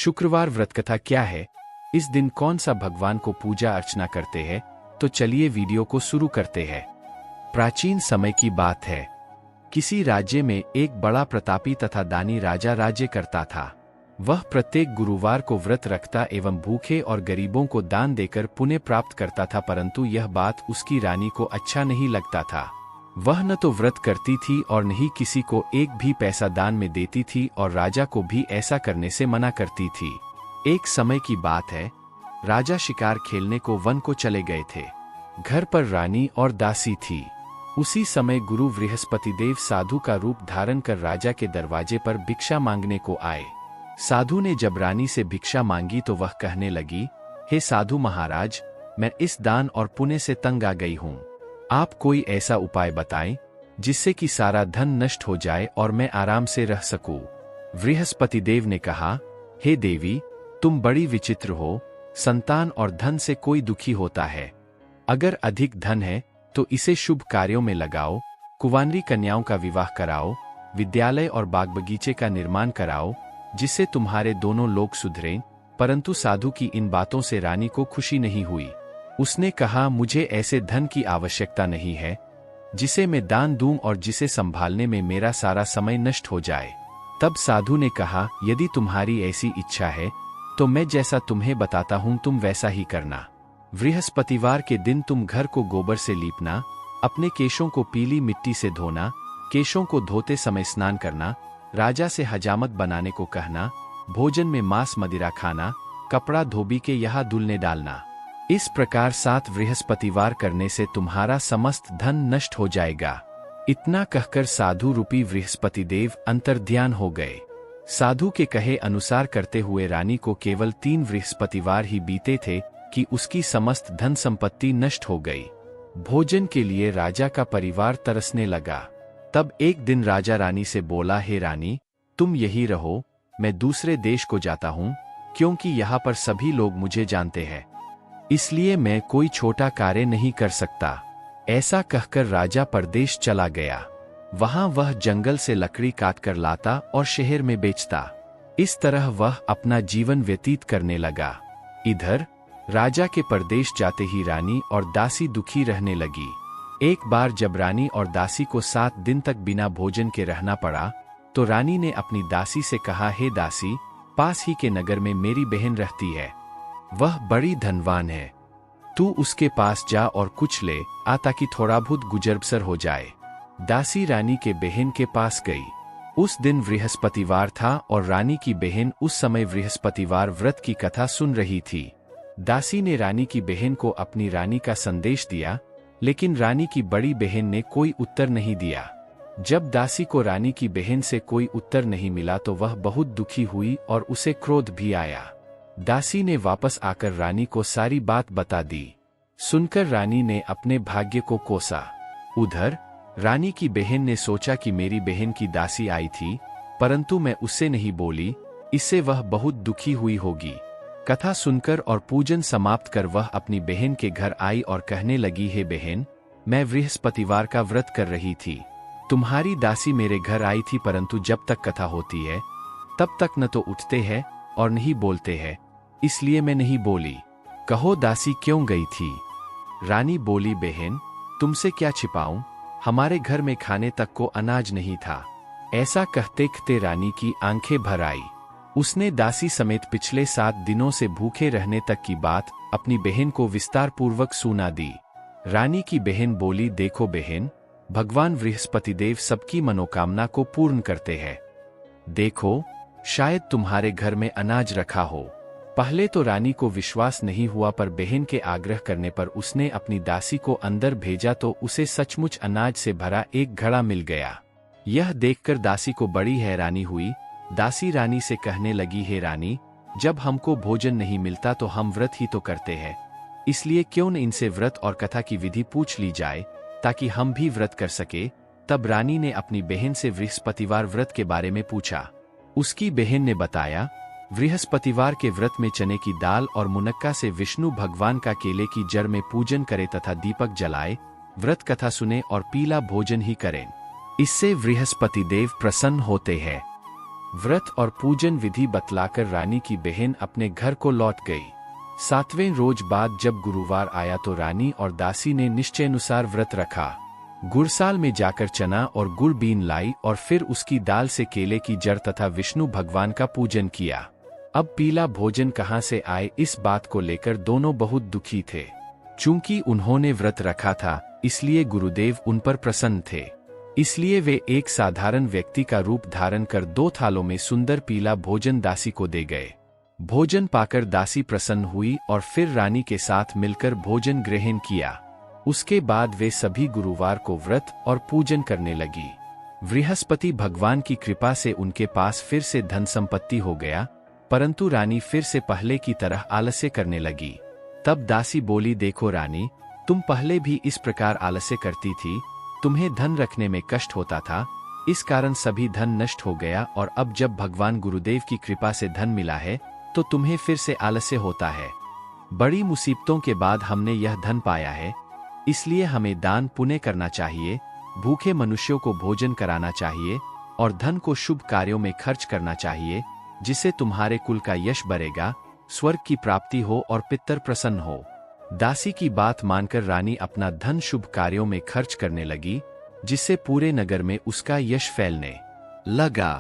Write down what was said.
शुक्रवार व्रतकथा क्या है, इस दिन कौन सा भगवान को पूजा अर्चना करते हैं, तो चलिए वीडियो को शुरू करते हैं। प्राचीन समय की बात है। किसी राज्य में एक बड़ा प्रतापी तथा दानी राजा राज्य करता था। वह प्रत्येक गुरुवार को व्रत रखता एवं भूखे और गरीबों को दान देकर पुण्य प्राप्त करता था, परंतु यह बात उसकी रानी को अच्छा नहीं लगता था। वह न तो व्रत करती थी और न ही किसी को एक भी पैसा दान में देती थी और राजा को भी ऐसा करने से मना करती थी। एक समय की बात है, राजा शिकार खेलने को वन को चले गए थे। घर पर रानी और दासी थी। उसी समय गुरु बृहस्पतिदेव साधु का रूप धारण कर राजा के दरवाजे पर भिक्षा मांगने को आए। साधु ने जब रानी से भिक्षा मांगी तो वह कहने लगी, हे साधु महाराज, मैं इस दान और पुण्य से तंग आ गई हूँ। आप कोई ऐसा उपाय बताएं जिससे कि सारा धन नष्ट हो जाए और मैं आराम से रह सकूं। बृहस्पतिदेव ने कहा, हे देवी, तुम बड़ी विचित्र हो। संतान और धन से कोई दुखी होता है। अगर अधिक धन है तो इसे शुभ कार्यों में लगाओ, कुंवारी कन्याओं का विवाह कराओ, विद्यालय और बाग बगीचे का निर्माण कराओ, जिससे तुम्हारे दोनों लोग सुधरें। परंतु साधु की इन बातों से रानी को खुशी नहीं हुई। उसने कहा, मुझे ऐसे धन की आवश्यकता नहीं है जिसे मैं दान दूं और जिसे संभालने में मेरा सारा समय नष्ट हो जाए। तब साधु ने कहा, यदि तुम्हारी ऐसी इच्छा है तो मैं जैसा तुम्हें बताता हूं तुम वैसा ही करना। बृहस्पतिवार के दिन तुम घर को गोबर से लीपना, अपने केशों को पीली मिट्टी से धोना, केशों को धोते समय स्नान करना, राजा से हजामत बनाने को कहना, भोजन में मांस मदिरा खाना, कपड़ा धोबी के यहाँ धुलने डालना। इस प्रकार 7 बृहस्पतिवार करने से तुम्हारा समस्त धन नष्ट हो जाएगा। इतना कहकर साधु रूपी बृहस्पतिदेव अंतर्ध्यान हो गए। साधु के कहे अनुसार करते हुए रानी को केवल 3 बृहस्पतिवार ही बीते थे कि उसकी समस्त धन संपत्ति नष्ट हो गई। भोजन के लिए राजा का परिवार तरसने लगा। तब एक दिन राजा रानी से बोला, हे रानी, तुम यही रहो, मैं दूसरे देश को जाता हूँ, क्योंकि यहाँ पर सभी लोग मुझे जानते हैं, इसलिए मैं कोई छोटा कार्य नहीं कर सकता। ऐसा कहकर राजा परदेश चला गया। वहां वह जंगल से लकड़ी काटकर लाता और शहर में बेचता। इस तरह वह अपना जीवन व्यतीत करने लगा। इधर राजा के परदेश जाते ही रानी और दासी दुखी रहने लगी। एक बार जब रानी और दासी को 7 दिन तक बिना भोजन के रहना पड़ा तो रानी ने अपनी दासी से कहा, हे दासी, पास ही के नगर में मेरी बहन रहती है। वह बड़ी धनवान है। तू उसके पास जा और कुछ ले आ ताकि थोड़ा बहुत गुजर बसर हो जाए। दासी रानी के बहन के पास गई। उस दिन बृहस्पतिवार था और रानी की बहन उस समय बृहस्पतिवार व्रत की कथा सुन रही थी। दासी ने रानी की बहन को अपनी रानी का संदेश दिया, लेकिन रानी की बड़ी बहन ने कोई उत्तर नहीं दिया। जब दासी को रानी की बहन से कोई उत्तर नहीं मिला तो वह बहुत दुखी हुई और उसे क्रोध भी आया। दासी ने वापस आकर रानी को सारी बात बता दी। सुनकर रानी ने अपने भाग्य को कोसा। उधर रानी की बहन ने सोचा कि मेरी बहन की दासी आई थी, परंतु मैं उससे नहीं बोली, इससे वह बहुत दुखी हुई होगी। कथा सुनकर और पूजन समाप्त कर वह अपनी बहन के घर आई और कहने लगी, हे बहन, मैं बृहस्पतिवार का व्रत कर रही थी। तुम्हारी दासी मेरे घर आई थी, परंतु जब तक कथा होती है तब तक न तो उठते हैं और नहीं बोलते हैं, इसलिए मैं नहीं बोली। कहो दासी क्यों गई थी? रानी बोली, बहन, तुमसे क्या छिपाऊं, हमारे घर में खाने तक को अनाज नहीं था। ऐसा कहते कहते रानी की आंखें भर आई। उसने दासी समेत पिछले 7 दिनों से भूखे रहने तक की बात अपनी बहन को विस्तार पूर्वक सुना दी। रानी की बहन बोली, देखो बहन, भगवान बृहस्पतिदेव सबकी मनोकामना को पूर्ण करते हैं। देखो, शायद तुम्हारे घर में अनाज रखा हो। पहले तो रानी को विश्वास नहीं हुआ, पर बहन के आग्रह करने पर उसने अपनी दासी को अंदर भेजा तो उसे सचमुच अनाज से भरा एक घड़ा मिल गया। यह देखकर दासी को बड़ी हैरानी हुई। दासी रानी से कहने लगी, हे रानी, जब हमको भोजन नहीं मिलता तो हम व्रत ही तो करते हैं, इसलिए क्यों न इनसे व्रत और कथा की विधि पूछ ली जाए ताकि हम भी व्रत कर सके। तब रानी ने अपनी बहन से बृहस्पतिवार व्रत के बारे में पूछा। उसकी बहन ने बताया, बृहस्पतिवार के व्रत में चने की दाल और मुनक्का से विष्णु भगवान का केले की जड़ में पूजन करे तथा दीपक जलाए, व्रत कथा सुने और पीला भोजन ही करें। इससे बृहस्पतिदेव प्रसन्न होते हैं। व्रत और पूजन विधि बतलाकर रानी की बहन अपने घर को लौट गई। 7वें रोज बाद जब गुरुवार आया तो रानी और दासी ने निश्चयानुसार व्रत रखा। गुड़साल में जाकर चना और गुड़ बीन लाई और फिर उसकी दाल से केले की जड़ तथा विष्णु भगवान का पूजन किया। अब पीला भोजन कहाँ से आए, इस बात को लेकर दोनों बहुत दुखी थे। चूंकि उन्होंने व्रत रखा था, इसलिए गुरुदेव उन पर प्रसन्न थे। इसलिए वे एक साधारण व्यक्ति का रूप धारण कर 2 थालों में सुंदर पीला भोजन दासी को दे गए। भोजन पाकर दासी प्रसन्न हुई और फिर रानी के साथ मिलकर भोजन ग्रहण किया। उसके बाद वे सभी गुरुवार को व्रत और पूजन करने लगी। बृहस्पति भगवान की कृपा से उनके पास फिर से धन संपत्ति हो गया, परंतु रानी फिर से पहले की तरह आलस्य करने लगी। तब दासी बोली, देखो रानी, तुम पहले भी इस प्रकार आलस्य करती थी, तुम्हें धन रखने में कष्ट होता था, इस कारण सभी धन नष्ट हो गया, और अब जब भगवान गुरुदेव की कृपा से धन मिला है तो तुम्हें फिर से आलस्य होता है। बड़ी मुसीबतों के बाद हमने यह धन पाया है, इसलिए हमें दान पुण्य करना चाहिए, भूखे मनुष्यों को भोजन कराना चाहिए और धन को शुभ कार्यों में खर्च करना चाहिए, जिससे तुम्हारे कुल का यश बढ़ेगा, स्वर्ग की प्राप्ति हो और पितर प्रसन्न हो। दासी की बात मानकर रानी अपना धन शुभ कार्यों में खर्च करने लगी, जिससे पूरे नगर में उसका यश फैलने लगा।